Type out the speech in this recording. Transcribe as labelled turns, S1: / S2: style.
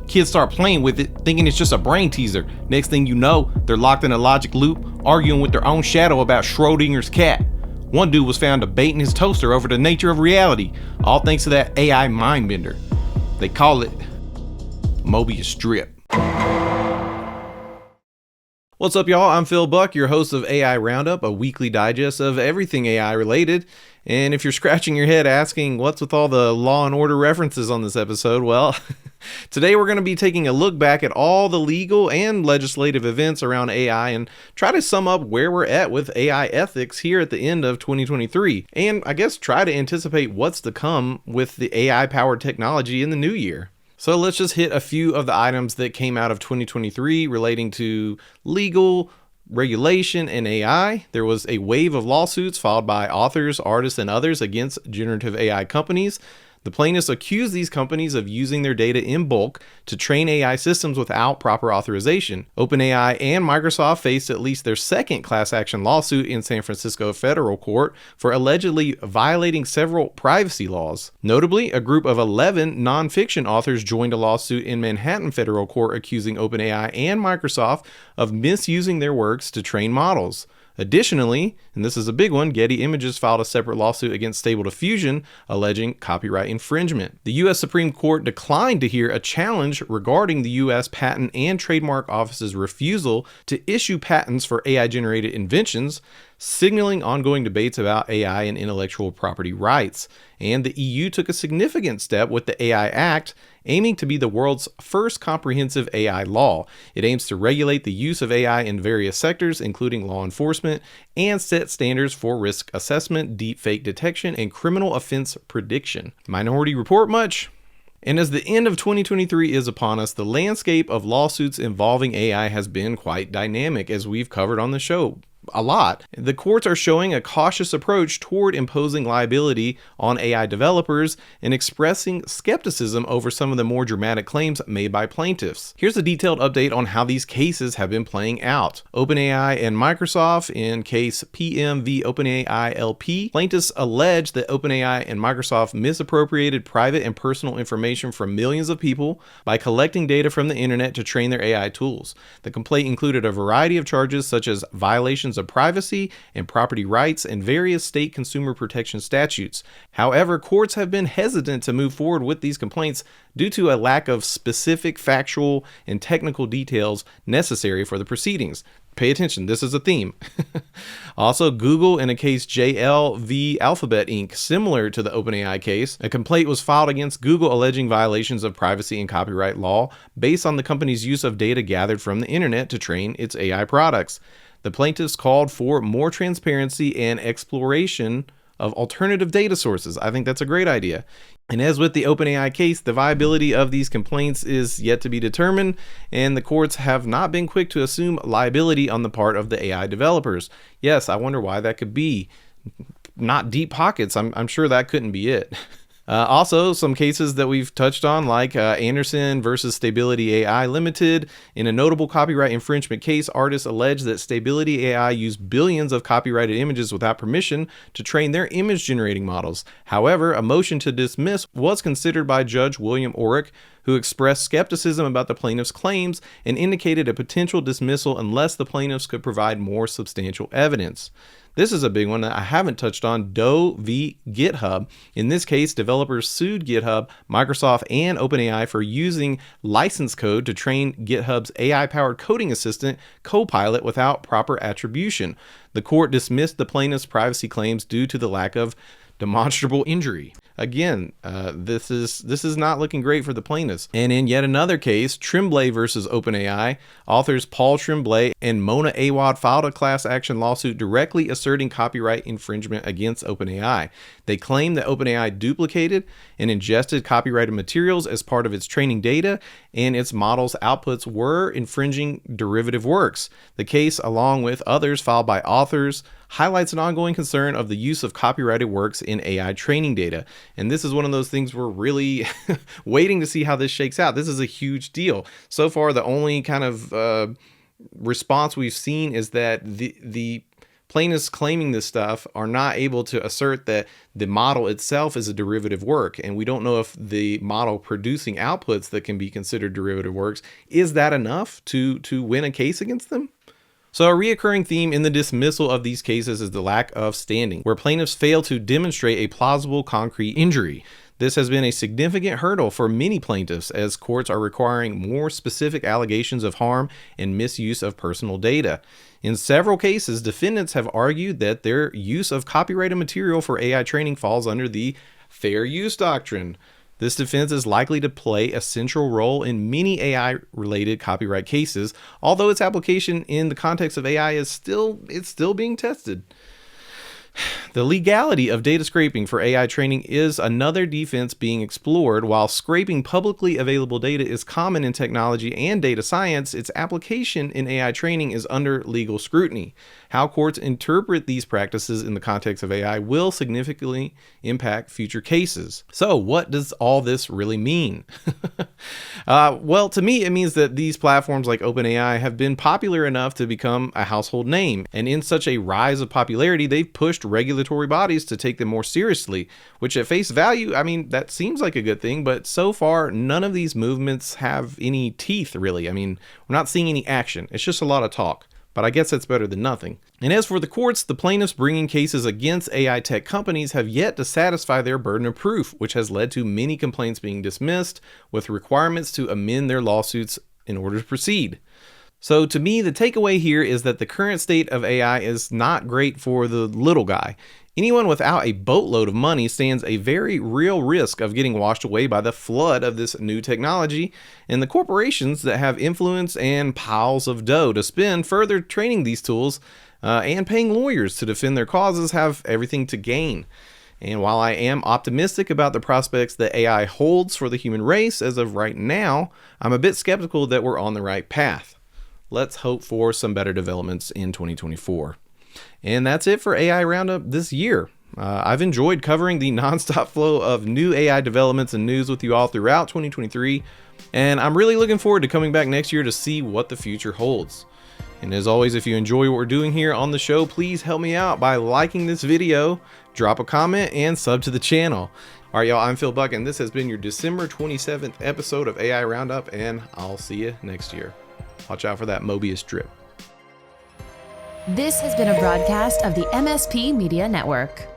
S1: Kids start playing with it, thinking it's just a brain teaser. Next thing you know, they're locked in a logic loop, arguing with their own shadow about Schrodinger's cat. One dude was found debating his toaster over the nature of reality, all thanks to that AI mind bender. They call it Mobius Strip. What's up, y'all? I'm Phil Buck, your host of AI Roundup, a weekly digest of everything AI related. And if you're scratching your head asking what's with all the Law and Order references on this episode, well, today we're going to be taking a look back at all the legal and legislative events around AI and try to sum up where we're at with AI ethics here at the end of 2023. And I guess try to anticipate what's to come with the AI-powered technology in the new year. So let's just hit a few of the items that came out of 2023 relating to legal, regulation, and AI. There was a wave of lawsuits filed by authors, artists, and others against generative AI companies. The plaintiffs accused these companies of using their data in bulk to train AI systems without proper authorization. OpenAI and Microsoft faced at least their second class action lawsuit in San Francisco federal court for allegedly violating several privacy laws. Notably, a group of 11 nonfiction authors joined a lawsuit in Manhattan federal court accusing OpenAI and Microsoft of misusing their works to train models. Additionally, and this is a big one, Getty Images filed a separate lawsuit against Stable Diffusion alleging copyright infringement. The U.S. Supreme Court declined to hear a challenge regarding the U.S. Patent and Trademark Office's refusal to issue patents for AI-generated inventions, signaling ongoing debates about AI and intellectual property rights. And the EU took a significant step with the AI Act, aiming to be the world's first comprehensive AI law. It aims to regulate the use of AI in various sectors, including law enforcement, and set standards for risk assessment, deepfake detection, and criminal offense prediction. Minority Report much? And as the end of 2023 is upon us, the landscape of lawsuits involving AI has been quite dynamic, as we've covered on the show a lot. The courts are showing a cautious approach toward imposing liability on AI developers and expressing skepticism over some of the more dramatic claims made by plaintiffs. Here's a detailed update on how these cases have been playing out. OpenAI and Microsoft in case PM v. OpenAI LP. Plaintiffs allege that OpenAI and Microsoft misappropriated private and personal information from millions of people by collecting data from the internet to train their AI tools. The complaint included a variety of charges such as violations of privacy and property rights and various state consumer protection statutes. However, courts have been hesitant to move forward with these complaints due to a lack of specific factual and technical details necessary for the proceedings. Pay attention, this is a theme. Also, Google in a case JL v. Alphabet Inc., similar to the OpenAI case, a complaint was filed against Google alleging violations of privacy and copyright law based on the company's use of data gathered from the internet to train its AI products. The plaintiffs called for more transparency and exploration of alternative data sources. I think that's a great idea. And as with the OpenAI case, the viability of these complaints is yet to be determined, and the courts have not been quick to assume liability on the part of the AI developers. Yes, I wonder why that could be. Not deep pockets. I'm sure that couldn't be it. Also, some cases that we've touched on, like Anderson versus Stability AI Limited. In a notable copyright infringement case, artists allege that Stability AI used billions of copyrighted images without permission to train their image generating models. However, a motion to dismiss was considered by Judge William Orrick, who expressed skepticism about the plaintiffs' claims and indicated a potential dismissal unless the plaintiffs could provide more substantial evidence. This is a big one that I haven't touched on, Doe v. GitHub. In this case, developers sued GitHub, Microsoft, and OpenAI for using license code to train GitHub's AI-powered coding assistant, Copilot, without proper attribution. The court dismissed the plaintiffs' privacy claims due to the lack of demonstrable injury. Again, this is not looking great for the plaintiffs. And in yet another case, Tremblay versus OpenAI, authors Paul Tremblay and Mona Awad filed a class action lawsuit directly asserting copyright infringement against OpenAI. They claim that OpenAI duplicated and ingested copyrighted materials as part of its training data, and its model's outputs were infringing derivative works. The case, along with others filed by authors, highlights an ongoing concern of the use of copyrighted works in AI training data. And this is one of those things we're really waiting to see how this shakes out. This is a huge deal. So far, the only kind of response we've seen is that the Plaintiffs claiming this stuff are not able to assert that the model itself is a derivative work, and we don't know if the model producing outputs that can be considered derivative works, is that enough to win a case against them? So a reoccurring theme in the dismissal of these cases is the lack of standing, where plaintiffs fail to demonstrate a plausible concrete injury. This has been a significant hurdle for many plaintiffs, as courts are requiring more specific allegations of harm and misuse of personal data. In several cases, defendants have argued that their use of copyrighted material for AI training falls under the fair use doctrine. This defense is likely to play a central role in many AI-related copyright cases, although its application in the context of AI is still being tested. The legality of data scraping for AI training is another defense being explored. While scraping publicly available data is common in technology and data science, its application in AI training is under legal scrutiny. How courts interpret these practices in the context of AI will significantly impact future cases. So, what does all this really mean? Well, to me, it means that these platforms like OpenAI have been popular enough to become a household name. And in such a rise of popularity, they've pushed regulatory bodies to take them more seriously, which at face value, I mean, that seems like a good thing, but so far, none of these movements have any teeth, really. I mean, we're not seeing any action. It's just a lot of talk. But I guess that's better than nothing. And as for the courts, the plaintiffs bringing cases against AI tech companies have yet to satisfy their burden of proof, which has led to many complaints being dismissed, with requirements to amend their lawsuits in order to proceed. So to me, the takeaway here is that the current state of AI is not great for the little guy. Anyone without a boatload of money stands a very real risk of getting washed away by the flood of this new technology, and the corporations that have influence and piles of dough to spend further training these tools and paying lawyers to defend their causes have everything to gain. And while I am optimistic about the prospects that AI holds for the human race as of right now, I'm a bit skeptical that we're on the right path. Let's hope for some better developments in 2024. And that's it for AI Roundup this year. I've enjoyed covering the nonstop flow of new AI developments and news with you all throughout 2023, and I'm really looking forward to coming back next year to see what the future holds. And as always, if you enjoy what we're doing here on the show, please help me out by liking this video, drop a comment, and sub to the channel. All right, y'all, I'm Phil Buck, and this has been your December 27th episode of AI Roundup, and I'll see you next year. Watch out for that Mobius drip.
S2: This has been a broadcast of the MSP Media Network.